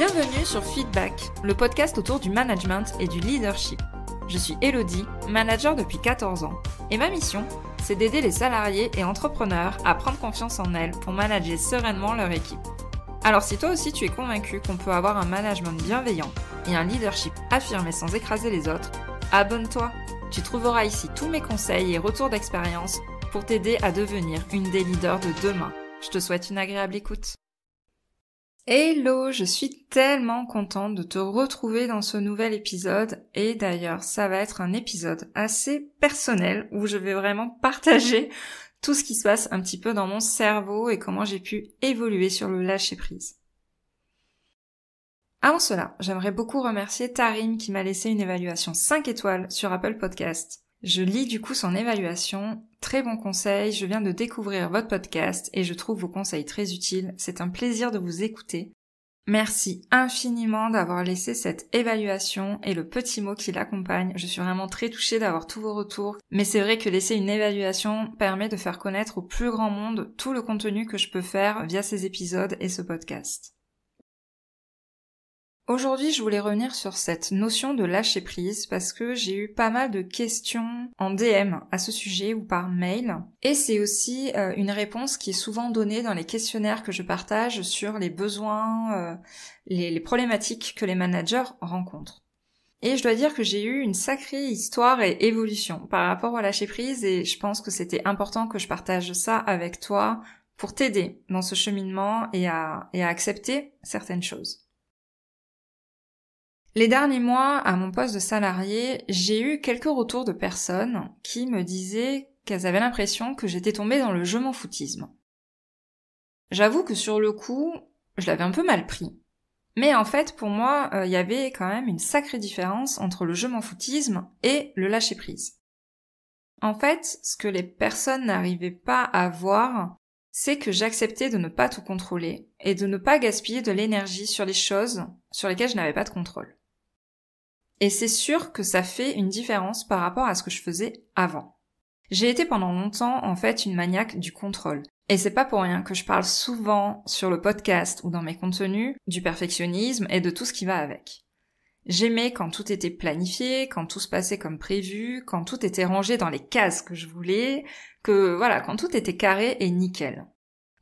Bienvenue sur Feedback, le podcast autour du management et du leadership. Je suis Elodie, manager depuis 14 ans, et ma mission, c'est d'aider les salariés et entrepreneurs à prendre confiance en elles pour manager sereinement leur équipe. Alors si toi aussi tu es convaincu qu'on peut avoir un management bienveillant et un leadership affirmé sans écraser les autres, abonne-toi. Tu trouveras ici tous mes conseils et retours d'expérience pour t'aider à devenir une des leaders de demain. Je te souhaite une agréable écoute. Hello, je suis tellement contente de te retrouver dans ce nouvel épisode et d'ailleurs ça va être un épisode assez personnel où je vais vraiment partager tout ce qui se passe un petit peu dans mon cerveau et comment j'ai pu évoluer sur le lâcher-prise. Avant cela, j'aimerais beaucoup remercier Tarim qui m'a laissé une évaluation 5 étoiles sur Apple Podcast. Je lis du coup son évaluation, très bon conseil, je viens de découvrir votre podcast et je trouve vos conseils très utiles, c'est un plaisir de vous écouter. Merci infiniment d'avoir laissé cette évaluation et le petit mot qui l'accompagne, je suis vraiment très touchée d'avoir tous vos retours, mais c'est vrai que laisser une évaluation permet de faire connaître au plus grand monde tout le contenu que je peux faire via ces épisodes et ce podcast. Aujourd'hui, je voulais revenir sur cette notion de lâcher prise parce que j'ai eu pas mal de questions en DM à ce sujet ou par mail. Et c'est aussi une réponse qui est souvent donnée dans les questionnaires que je partage sur les besoins, les problématiques que les managers rencontrent. Et je dois dire que j'ai eu une sacrée histoire et évolution par rapport au lâcher prise et je pense que c'était important que je partage ça avec toi pour t'aider dans ce cheminement et à accepter certaines choses. Les derniers mois, à mon poste de salarié, j'ai eu quelques retours de personnes qui me disaient qu'elles avaient l'impression que j'étais tombée dans le je m'en foutisme. J'avoue que sur le coup, je l'avais un peu mal pris. Mais en fait, pour moi, il y avait quand même une sacrée différence entre le je m'en foutisme et le lâcher prise. En fait, ce que les personnes n'arrivaient pas à voir, c'est que j'acceptais de ne pas tout contrôler et de ne pas gaspiller de l'énergie sur les choses sur lesquelles je n'avais pas de contrôle. Et c'est sûr que ça fait une différence par rapport à ce que je faisais avant. J'ai été pendant longtemps, en fait, une maniaque du contrôle. Et c'est pas pour rien que je parle souvent sur le podcast ou dans mes contenus du perfectionnisme et de tout ce qui va avec. J'aimais quand tout était planifié, quand tout se passait comme prévu, quand tout était rangé dans les cases que je voulais, quand tout était carré et nickel.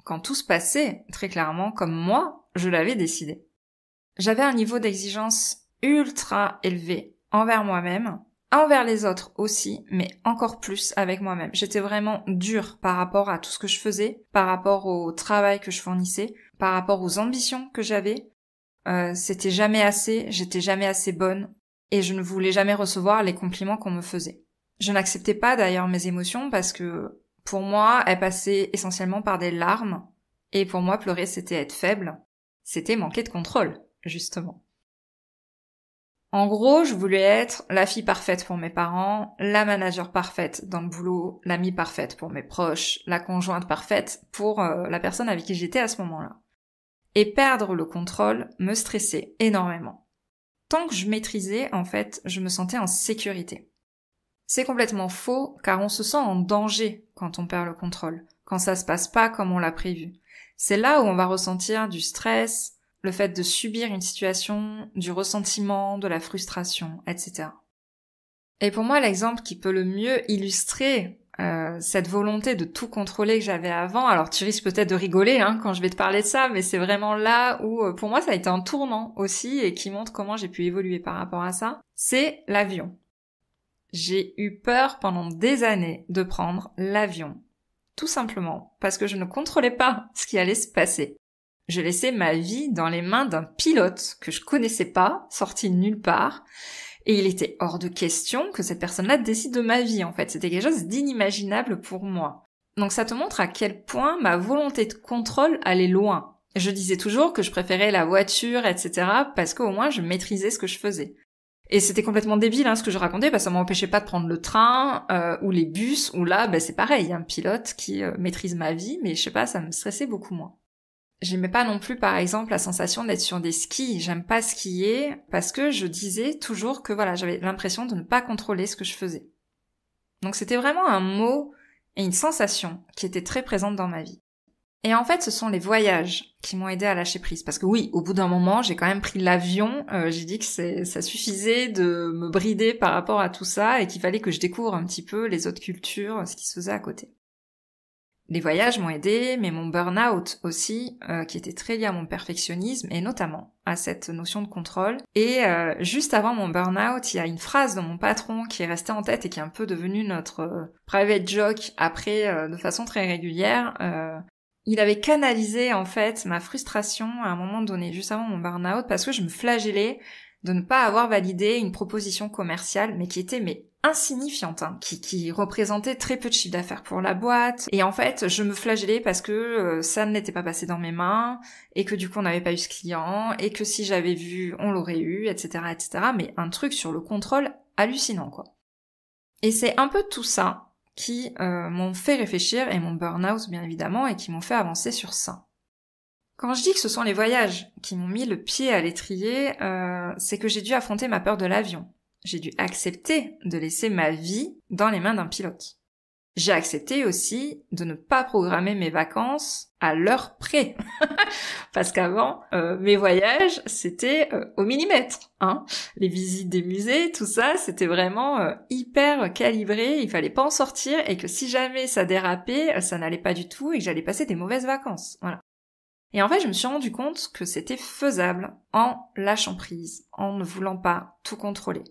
Quand tout se passait, très clairement, comme moi, je l'avais décidé. J'avais un niveau d'exigence ultra élevé envers moi-même, envers les autres aussi, mais encore plus avec moi-même. J'étais vraiment dure par rapport à tout ce que je faisais, par rapport au travail que je fournissais, par rapport aux ambitions que j'avais. C'était jamais assez, j'étais jamais assez bonne, et je ne voulais jamais recevoir les compliments qu'on me faisait. Je n'acceptais pas d'ailleurs mes émotions parce que, pour moi, elles passaient essentiellement par des larmes, et pour moi, pleurer c'était être faible, c'était manquer de contrôle, justement. En gros, je voulais être la fille parfaite pour mes parents, la manager parfaite dans le boulot, l'amie parfaite pour mes proches, la conjointe parfaite pour la personne avec qui j'étais à ce moment-là. Et perdre le contrôle me stressait énormément. Tant que je maîtrisais, en fait, je me sentais en sécurité. C'est complètement faux, car on se sent en danger quand on perd le contrôle, quand ça se passe pas comme on l'a prévu. C'est là où on va ressentir du stress, le fait de subir une situation, du ressentiment, de la frustration, etc. Et pour moi, l'exemple qui peut le mieux illustrer cette volonté de tout contrôler que j'avais avant, alors tu risques peut-être de rigoler quand je vais te parler de ça, mais c'est vraiment là où pour moi ça a été un tournant aussi et qui montre comment j'ai pu évoluer par rapport à ça, c'est l'avion. J'ai eu peur pendant des années de prendre l'avion, tout simplement parce que je ne contrôlais pas ce qui allait se passer. Je laissais ma vie dans les mains d'un pilote que je connaissais pas, sorti de nulle part, et il était hors de question que cette personne-là décide de ma vie, en fait. C'était quelque chose d'inimaginable pour moi. Donc ça te montre à quel point ma volonté de contrôle allait loin. Je disais toujours que je préférais la voiture, etc., parce qu'au moins je maîtrisais ce que je faisais. Et c'était complètement débile ce que je racontais, parce que ça m'empêchait pas de prendre le train, ou les bus, où là, c'est pareil, un pilote qui maîtrise ma vie, mais je sais pas, ça me stressait beaucoup moins. J'aimais pas non plus, par exemple, la sensation d'être sur des skis. J'aime pas skier parce que je disais toujours que j'avais l'impression de ne pas contrôler ce que je faisais. Donc c'était vraiment un mot et une sensation qui était très présente dans ma vie. Et en fait, ce sont les voyages qui m'ont aidé à lâcher prise. Parce que oui, au bout d'un moment, j'ai quand même pris l'avion. J'ai dit que ça suffisait de me brider par rapport à tout ça et qu'il fallait que je découvre un petit peu les autres cultures, ce qui se faisait à côté. Les voyages m'ont aidé, mais mon burn-out aussi, qui était très lié à mon perfectionnisme et notamment à cette notion de contrôle. Et juste avant mon burn-out, il y a une phrase de mon patron qui est restée en tête et qui est un peu devenue notre private joke après de façon très régulière. Il avait canalisé en fait ma frustration à un moment donné, juste avant mon burn-out, parce que je me flagellais de ne pas avoir validé une proposition commerciale, mais qui était insignifiante, hein, qui représentait très peu de chiffre d'affaires pour la boîte. Et en fait, je me flagellais parce que ça ne n'était pas passé dans mes mains, et que du coup on n'avait pas eu ce client, et que si j'avais vu, on l'aurait eu, etc., etc. Mais un truc sur le contrôle hallucinant, quoi. Et c'est un peu tout ça qui m'ont fait réfléchir, et mon burn-out bien évidemment, et qui m'ont fait avancer sur ça. Quand je dis que ce sont les voyages qui m'ont mis le pied à l'étrier, c'est que j'ai dû affronter ma peur de l'avion. J'ai dû accepter de laisser ma vie dans les mains d'un pilote. J'ai accepté aussi de ne pas programmer mes vacances à l'heure près. Parce qu'avant, mes voyages, c'était au millimètre. Hein. Les visites des musées, tout ça, c'était vraiment hyper calibré. Il fallait pas en sortir et que si jamais ça dérapait, ça n'allait pas du tout et que j'allais passer des mauvaises vacances. Voilà. Et en fait, je me suis rendu compte que c'était faisable en lâchant prise, en ne voulant pas tout contrôler.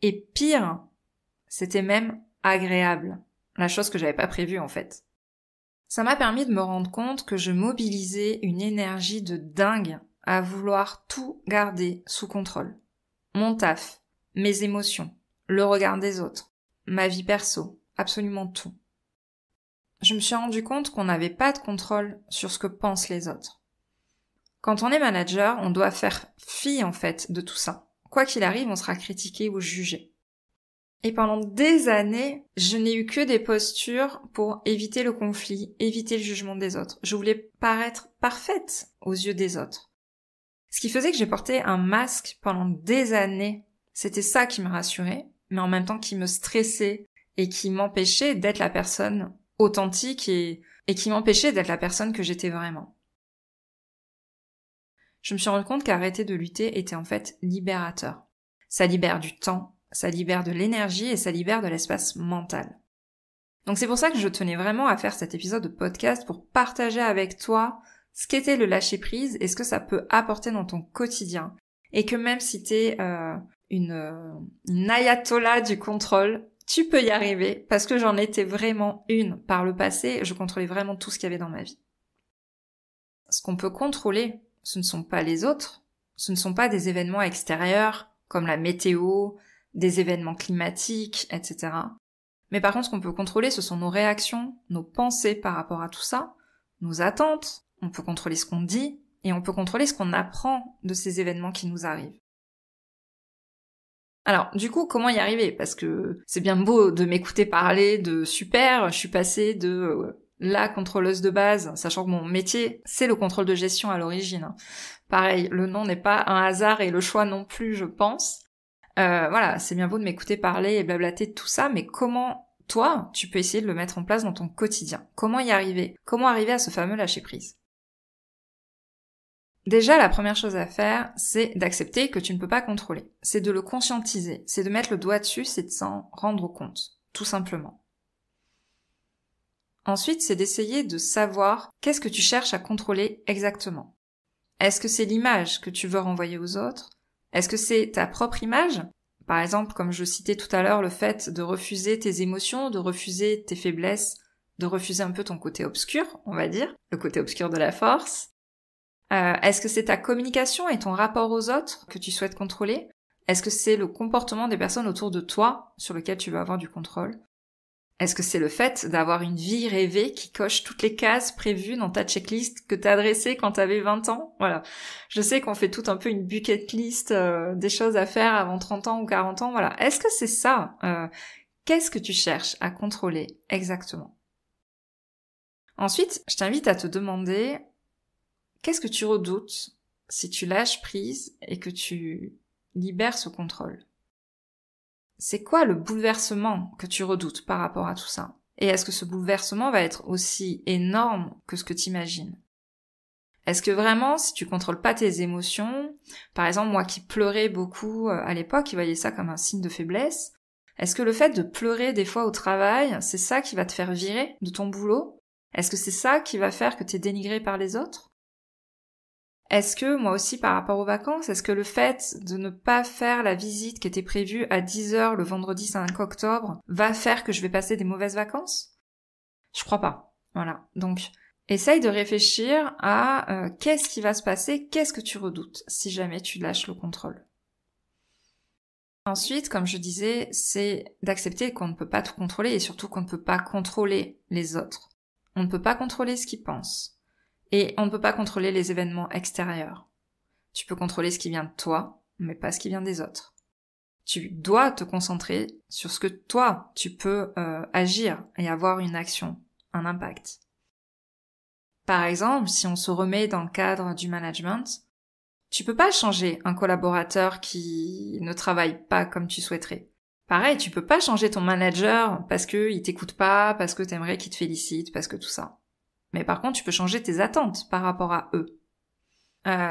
Et pire, c'était même agréable. La chose que j'avais pas prévue en fait. Ça m'a permis de me rendre compte que je mobilisais une énergie de dingue à vouloir tout garder sous contrôle. Mon taf, mes émotions, le regard des autres, ma vie perso, absolument tout. Je me suis rendu compte qu'on n'avait pas de contrôle sur ce que pensent les autres. Quand on est manager, on doit faire fi en fait de tout ça. Quoi qu'il arrive, on sera critiqué ou jugé. Et pendant des années, je n'ai eu que des postures pour éviter le conflit, éviter le jugement des autres. Je voulais paraître parfaite aux yeux des autres. Ce qui faisait que j'ai porté un masque pendant des années. C'était ça qui me rassurait, mais en même temps qui me stressait et qui m'empêchait d'être la personne authentique et qui m'empêchait d'être la personne que j'étais vraiment. Je me suis rendu compte qu'arrêter de lutter était en fait libérateur. Ça libère du temps, ça libère de l'énergie et ça libère de l'espace mental. Donc c'est pour ça que je tenais vraiment à faire cet épisode de podcast pour partager avec toi ce qu'était le lâcher-prise et ce que ça peut apporter dans ton quotidien. Et que même si t'es une ayatollah du contrôle, tu peux y arriver parce que j'en étais vraiment une par le passé. Je contrôlais vraiment tout ce qu'il y avait dans ma vie. Ce qu'on peut contrôler, ce ne sont pas les autres, ce ne sont pas des événements extérieurs comme la météo, des événements climatiques, etc. Mais par contre, ce qu'on peut contrôler, ce sont nos réactions, nos pensées par rapport à tout ça, nos attentes, on peut contrôler ce qu'on dit, et on peut contrôler ce qu'on apprend de ces événements qui nous arrivent. Alors, du coup, comment y arriver? Parce que c'est bien beau de m'écouter parler de super, je suis passée de la contrôleuse de base, sachant que mon métier, c'est le contrôle de gestion à l'origine. Pareil, le nom n'est pas un hasard et le choix non plus, je pense. Voilà, c'est bien beau de m'écouter parler et blablater de tout ça, mais comment, toi, tu peux essayer de le mettre en place dans ton quotidien? Comment y arriver? Comment arriver à ce fameux lâcher-prise? Déjà, la première chose à faire, c'est d'accepter que tu ne peux pas contrôler. C'est de le conscientiser, c'est de mettre le doigt dessus, c'est de s'en rendre compte, tout simplement. Ensuite, c'est d'essayer de savoir qu'est-ce que tu cherches à contrôler exactement. Est-ce que c'est l'image que tu veux renvoyer aux autres? Est-ce que c'est ta propre image? Par exemple, comme je citais tout à l'heure, le fait de refuser tes émotions, de refuser tes faiblesses, de refuser un peu ton côté obscur, on va dire, le côté obscur de la force. Est-ce que c'est ta communication et ton rapport aux autres que tu souhaites contrôler? Est-ce que c'est le comportement des personnes autour de toi sur lequel tu veux avoir du contrôle? Est-ce que c'est le fait d'avoir une vie rêvée qui coche toutes les cases prévues dans ta checklist que t'as dressée quand t'avais 20 ans? Voilà. Je sais qu'on fait tout un peu une bucket list des choses à faire avant 30 ans ou 40 ans. Voilà. Est-ce que c'est ça? Qu'est-ce que tu cherches à contrôler exactement? Ensuite, je t'invite à te demander qu'est-ce que tu redoutes si tu lâches prise et que tu libères ce contrôle? C'est quoi le bouleversement que tu redoutes par rapport à tout ça? Et est-ce que ce bouleversement va être aussi énorme que ce que tu imagines? Est-ce que vraiment, si tu contrôles pas tes émotions, par exemple moi qui pleurais beaucoup à l'époque, qui voyais ça comme un signe de faiblesse, est-ce que le fait de pleurer des fois au travail, c'est ça qui va te faire virer de ton boulot? Est-ce que c'est ça qui va faire que tu es dénigré par les autres? Est-ce que, moi aussi par rapport aux vacances, est-ce que le fait de ne pas faire la visite qui était prévue à 10h le vendredi 5 octobre va faire que je vais passer des mauvaises vacances? Je crois pas. Voilà. Donc, essaye de réfléchir à qu'est-ce qui va se passer, qu'est-ce que tu redoutes si jamais tu lâches le contrôle. Ensuite, comme je disais, c'est d'accepter qu'on ne peut pas tout contrôler et surtout qu'on ne peut pas contrôler les autres. On ne peut pas contrôler ce qu'ils pensent. Et on ne peut pas contrôler les événements extérieurs. Tu peux contrôler ce qui vient de toi, mais pas ce qui vient des autres. Tu dois te concentrer sur ce que toi, tu peux agir et avoir une action, un impact. Par exemple, si on se remet dans le cadre du management, tu peux pas changer un collaborateur qui ne travaille pas comme tu souhaiterais. Pareil, tu peux pas changer ton manager parce qu'il t'écoute pas, parce que t'aimerais qu'il te félicite, parce que tout ça. Mais par contre, tu peux changer tes attentes par rapport à eux.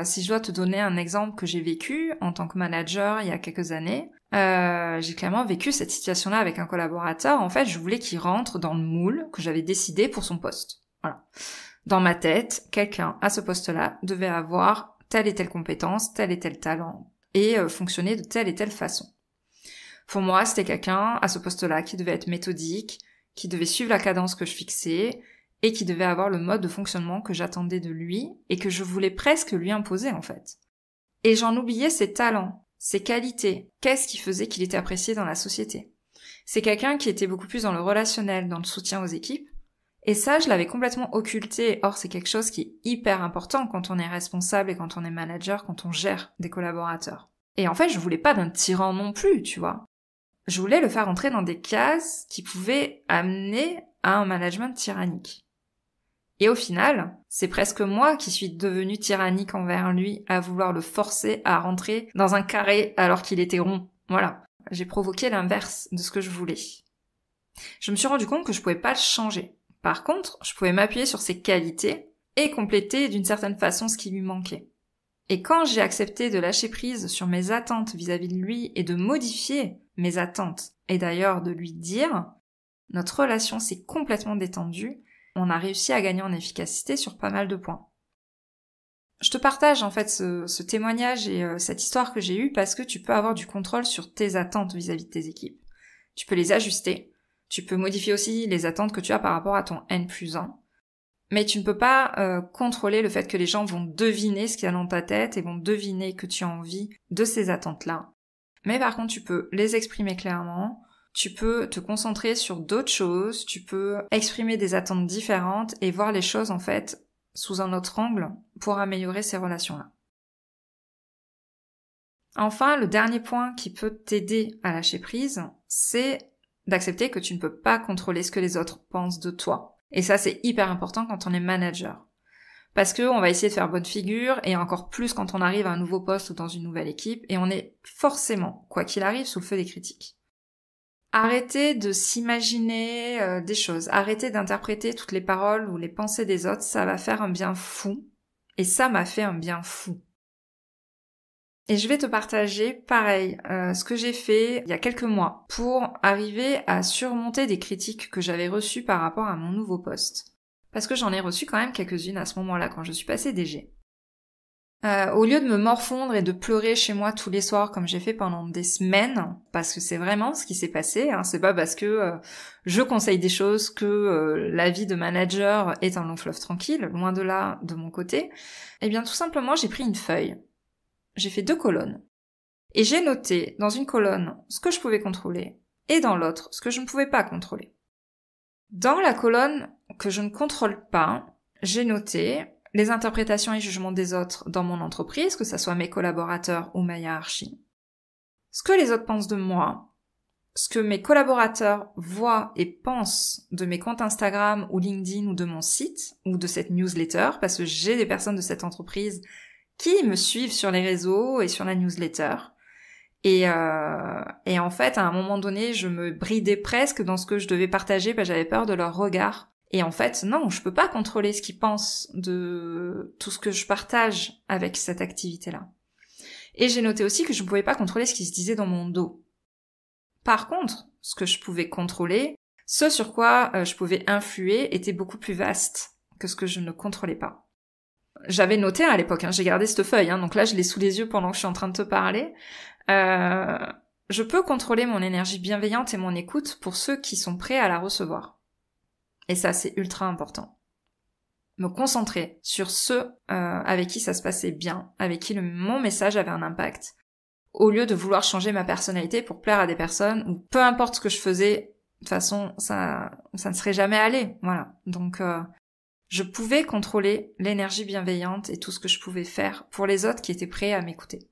Si je dois te donner un exemple que j'ai vécu en tant que manager il y a quelques années, j'ai clairement vécu cette situation-là avec un collaborateur. En fait, je voulais qu'il rentre dans le moule que j'avais décidé pour son poste. Voilà. Dans ma tête, quelqu'un à ce poste-là devait avoir telle et telle compétence, tel et tel talent, et fonctionner de telle et telle façon. Pour moi, c'était quelqu'un à ce poste-là qui devait être méthodique, qui devait suivre la cadence que je fixais, et qui devait avoir le mode de fonctionnement que j'attendais de lui, et que je voulais presque lui imposer en fait. Et j'en oubliais ses talents, ses qualités, qu'est-ce qui faisait qu'il était apprécié dans la société. C'est quelqu'un qui était beaucoup plus dans le relationnel, dans le soutien aux équipes, et ça, je l'avais complètement occulté. Or, c'est quelque chose qui est hyper important quand on est responsable et quand on est manager, quand on gère des collaborateurs. Et en fait, je voulais pas d'un tyran non plus, tu vois. Je voulais le faire entrer dans des cases qui pouvaient amener à un management tyrannique. Et au final, c'est presque moi qui suis devenue tyrannique envers lui, à vouloir le forcer à rentrer dans un carré alors qu'il était rond. Voilà. J'ai provoqué l'inverse de ce que je voulais. Je me suis rendu compte que je pouvais pas le changer. Par contre, je pouvais m'appuyer sur ses qualités et compléter d'une certaine façon ce qui lui manquait. Et quand j'ai accepté de lâcher prise sur mes attentes vis-à-vis de lui et de modifier mes attentes, et d'ailleurs de lui dire, notre relation s'est complètement détendue, on a réussi à gagner en efficacité sur pas mal de points. Je te partage en fait ce témoignage et cette histoire que j'ai eue parce que tu peux avoir du contrôle sur tes attentes vis-à-vis de tes équipes. Tu peux les ajuster. Tu peux modifier aussi les attentes que tu as par rapport à ton N+1. Mais tu ne peux pas contrôler le fait que les gens vont deviner ce qu'il y a dans ta tête et vont deviner que tu as envie de ces attentes-là. Mais par contre, tu peux les exprimer clairement, tu peux te concentrer sur d'autres choses, tu peux exprimer des attentes différentes et voir les choses en fait sous un autre angle pour améliorer ces relations-là. Enfin, le dernier point qui peut t'aider à lâcher prise, c'est d'accepter que tu ne peux pas contrôler ce que les autres pensent de toi. Et ça, c'est hyper important quand on est manager. Parce que on va essayer de faire bonne figure, et encore plus quand on arrive à un nouveau poste ou dans une nouvelle équipe, et on est forcément, quoi qu'il arrive, sous le feu des critiques. Arrêtez de s'imaginer des choses, arrêtez d'interpréter toutes les paroles ou les pensées des autres, ça va faire un bien fou, et ça m'a fait un bien fou. Et je vais te partager, pareil, ce que j'ai fait il y a quelques mois pour arriver à surmonter des critiques que j'avais reçues par rapport à mon nouveau poste. Parce que j'en ai reçu quand même quelques-unes à ce moment-là, quand je suis passée DG. Au lieu de me morfondre et de pleurer chez moi tous les soirs comme j'ai fait pendant des semaines, parce que c'est vraiment ce qui s'est passé, hein, c'est pas parce que je conseille des choses que la vie de manager est un long fleuve tranquille, loin de là, de mon côté, eh bien tout simplement j'ai pris une feuille. J'ai fait 2 colonnes. Et j'ai noté dans une colonne ce que je pouvais contrôler et dans l'autre ce que je ne pouvais pas contrôler. Dans la colonne que je ne contrôle pas, j'ai noté les interprétations et jugements des autres dans mon entreprise, que ce soit mes collaborateurs ou ma hiérarchie. Ce que les autres pensent de moi, ce que mes collaborateurs voient et pensent de mes comptes Instagram ou LinkedIn ou de mon site ou de cette newsletter, parce que j'ai des personnes de cette entreprise qui me suivent sur les réseaux et sur la newsletter, Et en fait, à un moment donné, je me bridais presque dans ce que je devais partager, j'avais peur de leur regard. Et en fait, non, je peux pas contrôler ce qu'ils pensent de tout ce que je partage avec cette activité-là. Et j'ai noté aussi que je ne pouvais pas contrôler ce qui se disait dans mon dos. Par contre, ce que je pouvais contrôler, ce sur quoi je pouvais influer était beaucoup plus vaste que ce que je ne contrôlais pas. J'avais noté à l'époque, j'ai gardé cette feuille, donc là je l'ai sous les yeux pendant que je suis en train de te parler. Je peux contrôler mon énergie bienveillante et mon écoute pour ceux qui sont prêts à la recevoir. Et ça, c'est ultra important. Me concentrer sur ceux avec qui ça se passait bien, avec qui mon message avait un impact, au lieu de vouloir changer ma personnalité pour plaire à des personnes, ou peu importe ce que je faisais, de toute façon, ça ne serait jamais allé. Voilà. Donc, je pouvais contrôler l'énergie bienveillante et tout ce que je pouvais faire pour les autres qui étaient prêts à m'écouter.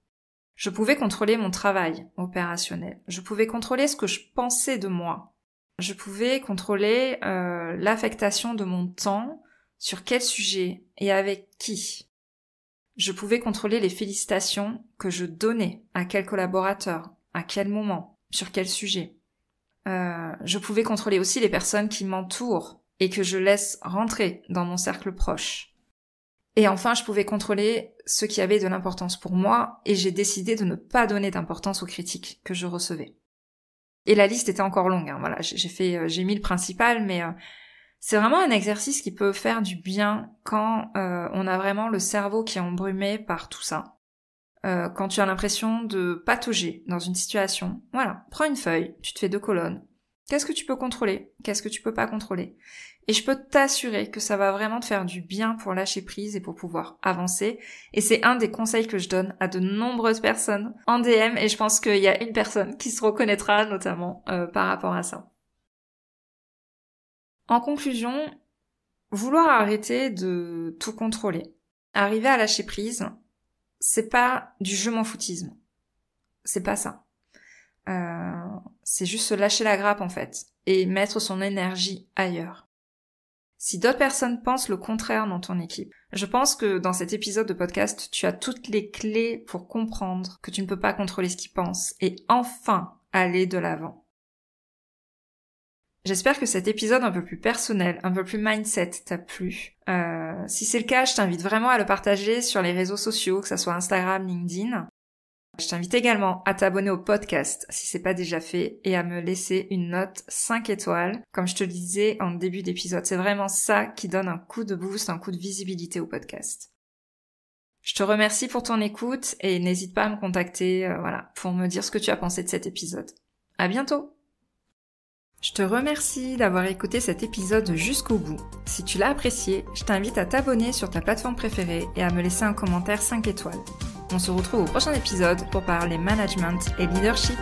Je pouvais contrôler mon travail opérationnel. Je pouvais contrôler ce que je pensais de moi. Je pouvais contrôler l'affectation de mon temps, sur quel sujet et avec qui. Je pouvais contrôler les félicitations que je donnais à quel collaborateur, à quel moment, sur quel sujet. Je pouvais contrôler aussi les personnes qui m'entourent et que je laisse rentrer dans mon cercle proche. Et enfin, je pouvais contrôler ce qui avait de l'importance pour moi et j'ai décidé de ne pas donner d'importance aux critiques que je recevais. Et la liste était encore longue, voilà, j'ai mis le principal, mais c'est vraiment un exercice qui peut faire du bien quand on a vraiment le cerveau qui est embrumé par tout ça. Quand tu as l'impression de patauger dans une situation, voilà, prends une feuille, tu te fais 2 colonnes. Qu'est-ce que tu peux contrôler? Qu'est-ce que tu peux pas contrôler? Et je peux t'assurer que ça va vraiment te faire du bien pour lâcher prise et pour pouvoir avancer. Et c'est un des conseils que je donne à de nombreuses personnes en DM et je pense qu'il y a une personne qui se reconnaîtra notamment par rapport à ça. En conclusion, vouloir arrêter de tout contrôler, arriver à lâcher prise, c'est pas du je m'en foutisme. C'est pas ça. C'est juste se lâcher la grappe en fait et mettre son énergie ailleurs. Si d'autres personnes pensent le contraire dans ton équipe, je pense que dans cet épisode de podcast, tu as toutes les clés pour comprendre que tu ne peux pas contrôler ce qu'ils pensent et enfin aller de l'avant. J'espère que cet épisode un peu plus personnel, un peu plus mindset t'a plu. Si c'est le cas, je t'invite vraiment à le partager sur les réseaux sociaux, que ça soit Instagram, LinkedIn. Je t'invite également à t'abonner au podcast si c'est pas déjà fait et à me laisser une note 5 étoiles, comme je te le disais en début d'épisode. C'est vraiment ça qui donne un coup de boost, un coup de visibilité au podcast. Je te remercie pour ton écoute et n'hésite pas à me contacter, pour me dire ce que tu as pensé de cet épisode. À bientôt! Je te remercie d'avoir écouté cet épisode jusqu'au bout. Si tu l'as apprécié, je t'invite à t'abonner sur ta plateforme préférée et à me laisser un commentaire 5 étoiles. On se retrouve au prochain épisode pour parler management et leadership.